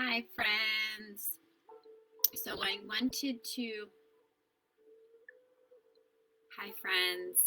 Hi, friends. So I wanted to. Hi, friends.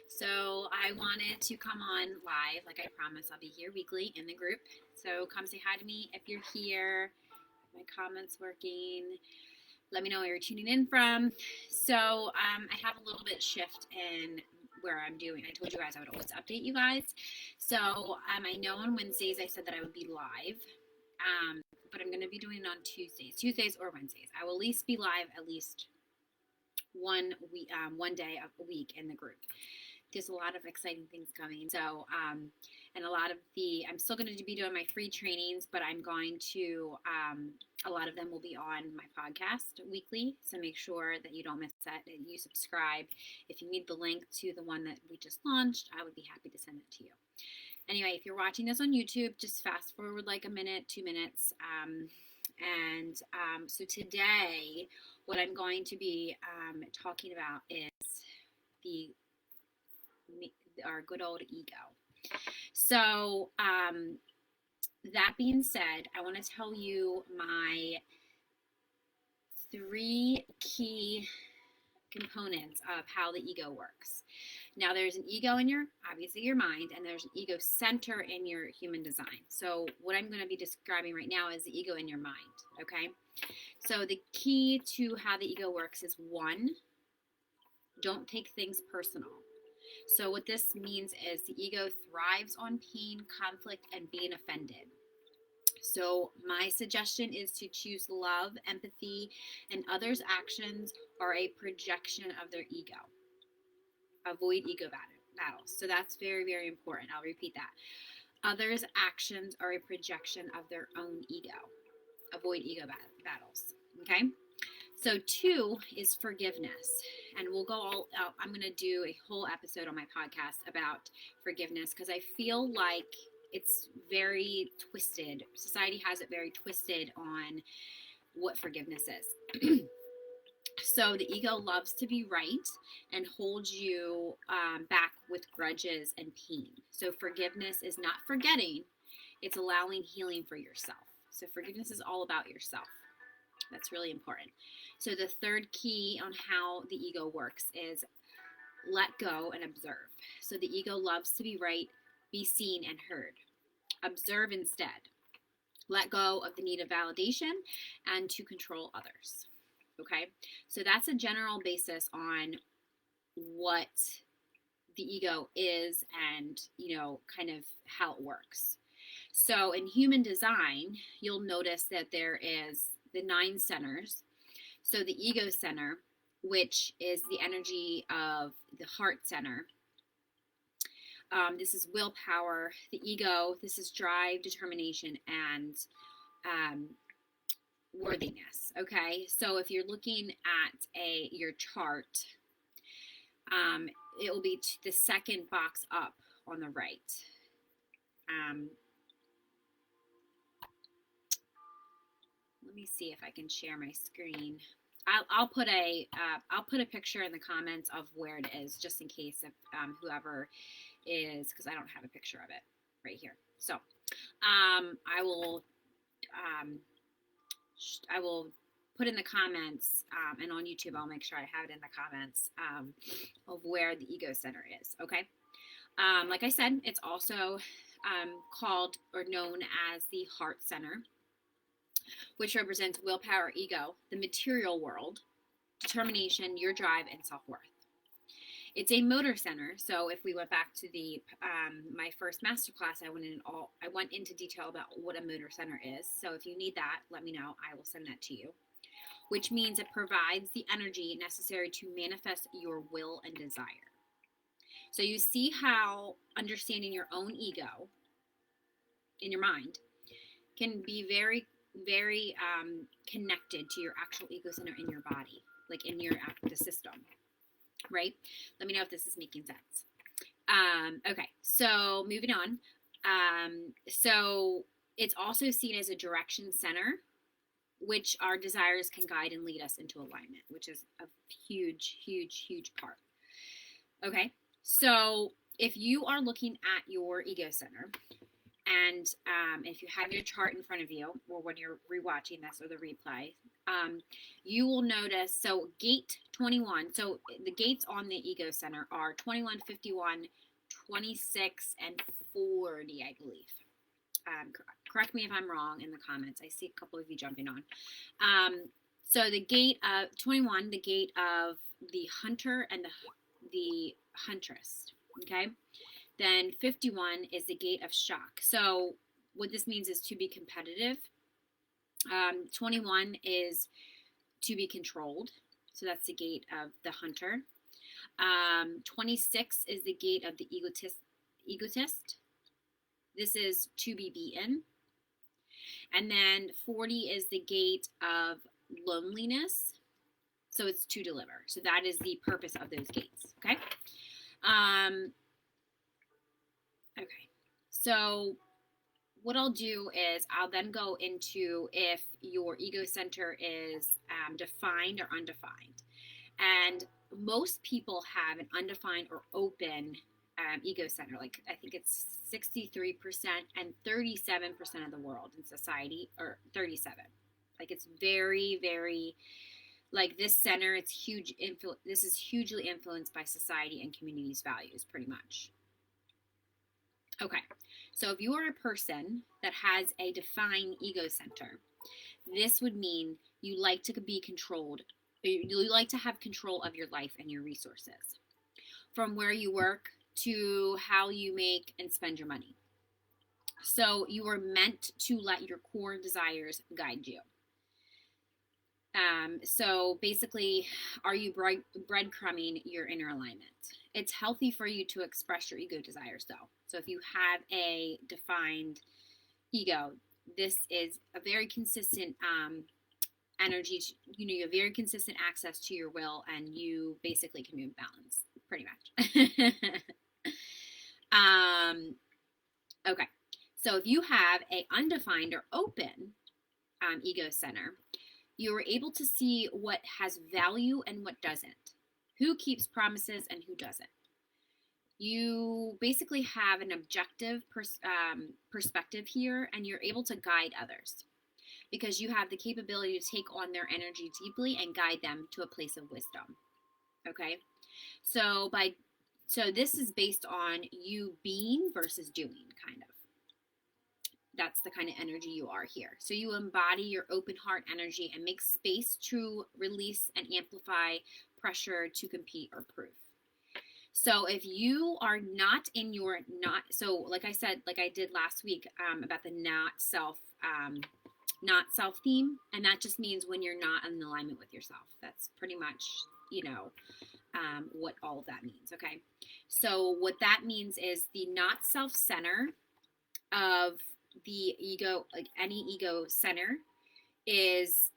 So I wanted to come on live. Like I promised, I'll be here weekly in the group. So come say hi to me if you're here. My comments working. Let me know where you're tuning in from. So I have a little bit shift in where I'm doing. I told you guys I would always update you guys. So I know on Wednesdays I said that I would be live. But I'm going to be doing it on Tuesdays or Wednesdays. I will at least be live at least one day a week in the group. There's a lot of exciting things coming. So, and I'm still going to be doing my free trainings, but I'm going to, a lot of them will be on my podcast weekly. So make sure that you don't miss that, and you subscribe. If you need the link to the one that we just launched, I would be happy to send it to you. Anyway, if you're watching this on YouTube, just fast forward like a minute, 2 minutes. So today, what I'm going to be talking about is our good old ego. So that being said, I want to tell you my 3 key components of how the ego works. Now, there's an ego in obviously your mind, and there's an ego center in your human design. So what I'm going to be describing right now is the ego in your mind, okay? So the key to how the ego works is 1, don't take things personal. So what this means is the ego thrives on pain, conflict, and being offended. So my suggestion is to choose love, empathy, and others' actions are a projection of their ego. Avoid ego battles. So that's very, very important. I'll repeat that. Others' actions are a projection of their own ego. Avoid ego battles. Okay? So 2 is forgiveness. And we'll go all out. I'm going to do a whole episode on my podcast about forgiveness because I feel like it's very twisted. Society has it very twisted on what forgiveness is. So the ego loves to be right and holds you back with grudges and pain. So forgiveness is not forgetting, it's allowing healing for yourself. So forgiveness is all about yourself. That's really important. So the 3rd key on how the ego works is let go and observe. So the ego loves to be right, be seen and heard. Observe instead. Let go of the need of validation and to control others. Okay, so that's a general basis on what the ego is and, kind of how it works. So in human design, you'll notice that there is the 9 centers. So the ego center, which is the energy of the heart center. This is willpower. The ego, this is drive, determination, and worthiness. Okay, so if you're looking at your chart, it will be the 2nd box up on the right. Let me see if I can share my screen. I'll put a picture in the comments of where it is, just in case if whoever is, because I don't have a picture of it right here. So I will put in the comments, and on YouTube I'll make sure I have it in the comments of where the ego center is, okay? Like I said, it's also called or known as the heart center, which represents willpower, ego, the material world, determination, your drive, and self-worth. It's a motor center, so if we went back to the my first masterclass, I went into detail about what a motor center is. So if you need that, let me know. I will send that to you. Which means it provides the energy necessary to manifest your will and desire. So you see how understanding your own ego in your mind can be very, very connected to your actual ego center in your body, like in the system. Right? Let me know if this is making sense. Okay, so moving on. So it's also seen as a direction center, which our desires can guide and lead us into alignment, which is a huge, huge, huge part. Okay, so if you are looking at your ego center, And if you have your chart in front of you, or when you're rewatching this or the replay, you will notice, so gate 21, so the gates on the ego center are 21, 51, 26, and 40, I believe. Correct me if I'm wrong in the comments. I see a couple of you jumping on. So the gate of 21, the gate of the hunter and the huntress, okay? Then 51 is the gate of shock. So what this means is to be competitive. 21 is to be controlled. So that's the gate of the hunter. 26 is the gate of the egotist. This is to be beaten. And then 40 is the gate of loneliness. So it's to deliver. So that is the purpose of those gates. Okay. Okay. So what I'll do is I'll then go into if your ego center is defined or undefined. And most people have an undefined or open ego center. Like I think it's 63% and 37% of the world in society, or 37. Like it's very, very, like this center, it's huge. This is hugely influenced by society and community's values, pretty much. Okay, so if you are a person that has a defined ego center, this would mean you like to be controlled. You like to have control of your life and your resources, from where you work to how you make and spend your money. So you are meant to let your core desires guide you. So basically, are you breadcrumbing your inner alignment? It's healthy for you to express your ego desires, though. So if you have a defined ego, this is a very consistent energy. You have very consistent access to your will, and you basically can move balance, pretty much. Okay, so if you have a undefined or open ego center, you are able to see what has value and what doesn't, who keeps promises and who doesn't. You basically have an objective perspective here, and you're able to guide others because you have the capability to take on their energy deeply and guide them to a place of wisdom. Okay, so this is based on you being versus doing, kind of. That's the kind of energy you are here. So you embody your open heart energy and make space to release and amplify pressure to compete or prove. So if you are not in your so like I said, like I did last week about the not self theme, and that just means when you're not in alignment with yourself. That's pretty much, what all of that means. Okay. So what that means is the not self center of the ego, like any ego center, is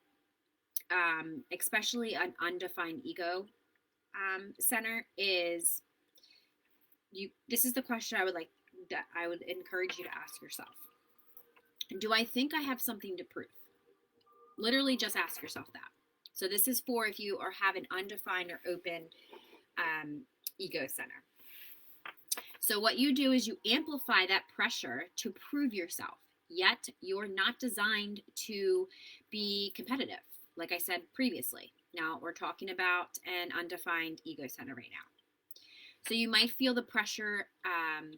especially an undefined ego center, is this is the question I would encourage you to ask yourself. Do I think I have something to prove? Literally just ask yourself that. So this is for if you have an undefined or open ego center. So what you do is you amplify that pressure to prove yourself, yet you're not designed to be competitive, like I said previously. Now we're talking about an undefined ego center right now. So you might feel the pressure and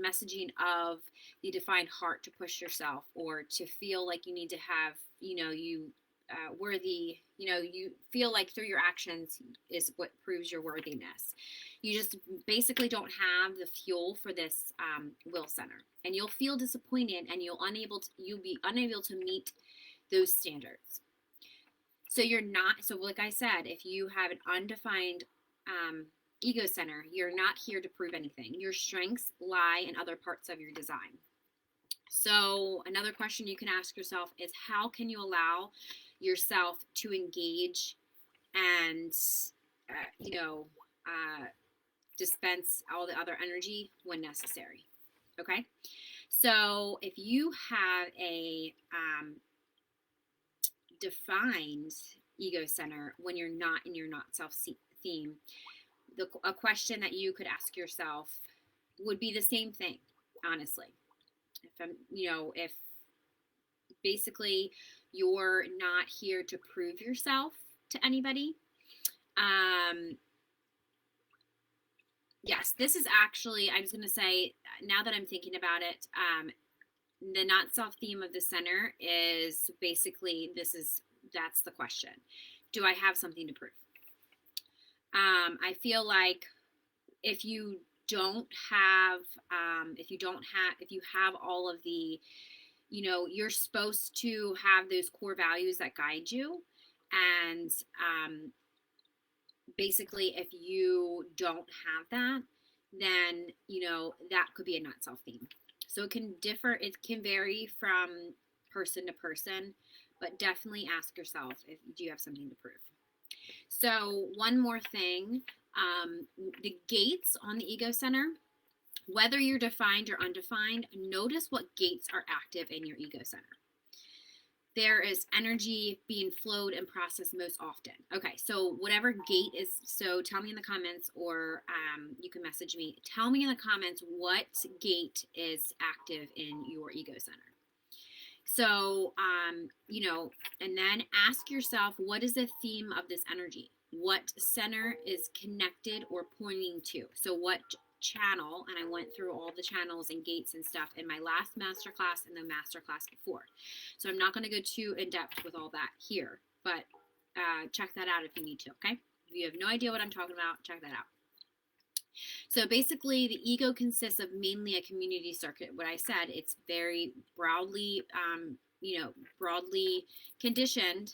messaging of the defined heart to push yourself, or to feel like you need to have, worthy, you feel like through your actions is what proves your worthiness. You just basically don't have the fuel for this will center, and you'll feel disappointed, and you'll be unable to meet those standards. So like I said, if you have an undefined ego center, you're not here to prove anything. Your strengths lie in other parts of your design. So another question you can ask yourself is, how can you allow yourself to engage and, dispense all the other energy when necessary? Okay. So if you have a defined ego center when you're not in your not self theme, a question that you could ask yourself would be the same thing, honestly. If I'm, if basically you're not here to prove yourself to anybody. Yes, this is actually, I was going to say, now that I'm thinking about it, the not self theme of the center is basically that's the question. Do I have something to prove? I feel like if you don't have, if you have all of the, you're supposed to have those core values that guide you. And basically, if you don't have that, then, that could be a not self theme. So it can differ, it can vary from person to person, but definitely ask yourself if do you have something to prove. So one more thing, the gates on the ego center, whether you're defined or undefined, notice what gates are active in your ego center. There is energy being flowed and processed most often. Okay, so whatever gate is, so tell me in the comments, or you can message me. Tell me in the comments what gate is active in your ego center. So, and then ask yourself, what is the theme of this energy? What center is connected or pointing to? So what channel, and I went through all the channels and gates and stuff in my last masterclass and the masterclass before. So I'm not going to go too in depth with all that here, but check that out if you need to, okay? If you have no idea what I'm talking about, check that out. So basically, the ego consists of mainly a community circuit. What I said, it's very broadly, broadly conditioned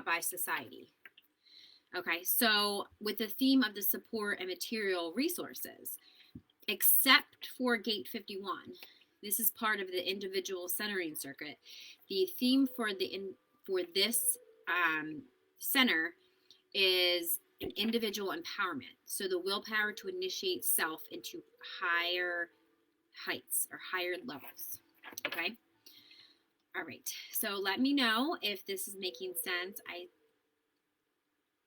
by society. Okay, so with the theme of the support and material resources, except for Gate 51, this is part of the individual centering circuit. The theme for this center is an individual empowerment. So the willpower to initiate self into higher heights or higher levels. Okay. All right. So let me know if this is making sense. I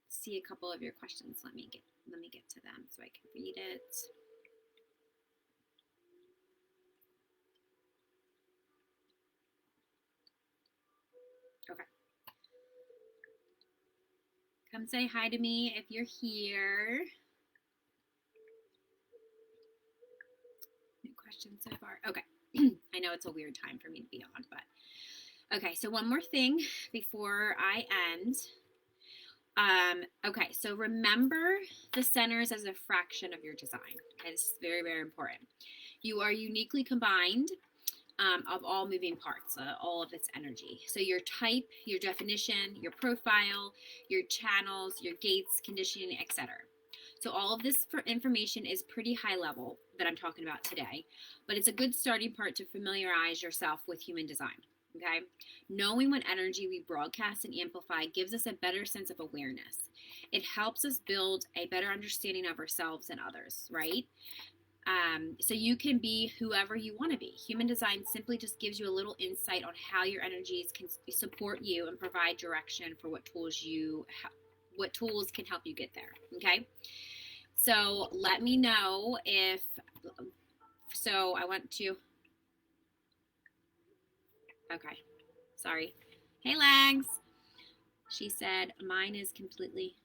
see a couple of your questions. Let me get to them so I can read it. Okay. Come say hi to me if you're here. No questions so far. Okay. I know it's a weird time for me to be on, but okay. So one more thing before I end. Okay, so remember the centers as a fraction of your design. It's very, very important. You are uniquely combined of all moving parts, all of its energy. So your type, your definition, your profile, your channels, your gates, conditioning, etc. So all of this information is pretty high level that I'm talking about today, but it's a good starting part to familiarize yourself with human design. Okay, knowing what energy we broadcast and amplify gives us a better sense of awareness. It helps us build a better understanding of ourselves and others, right? So you can be whoever you want to be. Human design simply just gives you a little insight on how your energies can support you and provide direction for what tools can help you get there. Okay, so let me know if. So I want to. Okay, sorry. Hey, Lags. She said, mine is completely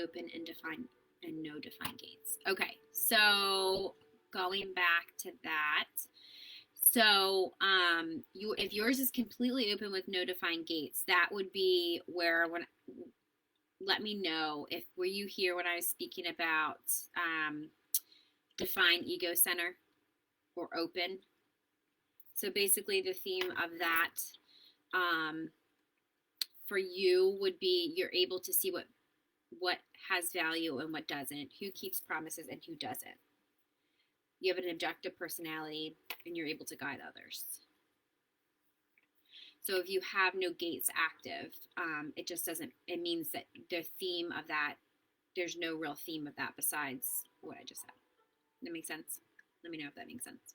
open and defined and no defined gates. Okay, so going back to that. So if yours is completely open with no defined gates, that would be where let me know if were you here when I was speaking about defined ego center or open. So basically the theme of that for you would be you're able to see what has value and what doesn't, who keeps promises and who doesn't. You have an objective personality and you're able to guide others. So if you have no gates active, it means that the theme of that, there's no real theme of that besides what I just said. That makes sense? Let me know if that makes sense.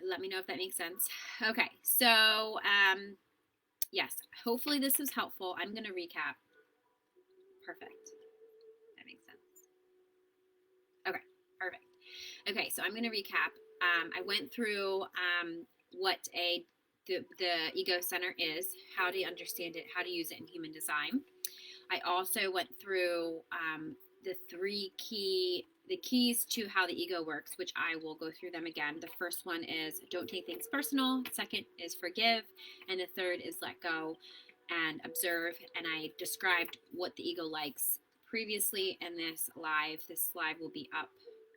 Let me know if that makes sense. Okay, so yes, hopefully this was helpful. I'm going to recap. Perfect. That makes sense. Okay, perfect. Okay, so I'm going to recap. I went through what the ego center is, how to understand it, how to use it in human design. I also went through the keys to how the ego works, which I will go through them again. The first one is don't take things personal. Second is forgive. And the third is let go and observe. And I described what the ego likes previously in this live. This live will be up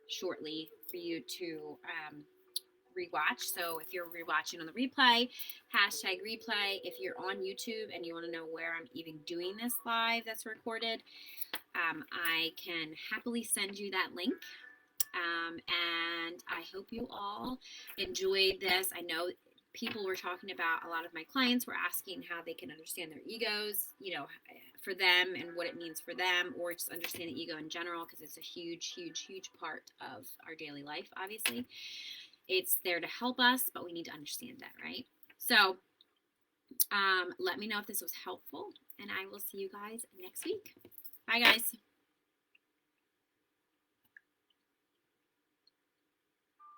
shortly for you to rewatch. So if you're rewatching on the replay, hashtag replay. If you're on YouTube and you want to know where I'm even doing this live that's recorded, I can happily send you that link. And I hope you all enjoyed this. I know people were talking about, a lot of my clients were asking how they can understand their egos, you know, for them and what it means for them, or just understand the ego in general, because it's a huge, huge, huge part of our daily life, obviously. It's there to help us, but we need to understand that, right? So let me know if this was helpful, and I will see you guys next week. Bye, guys.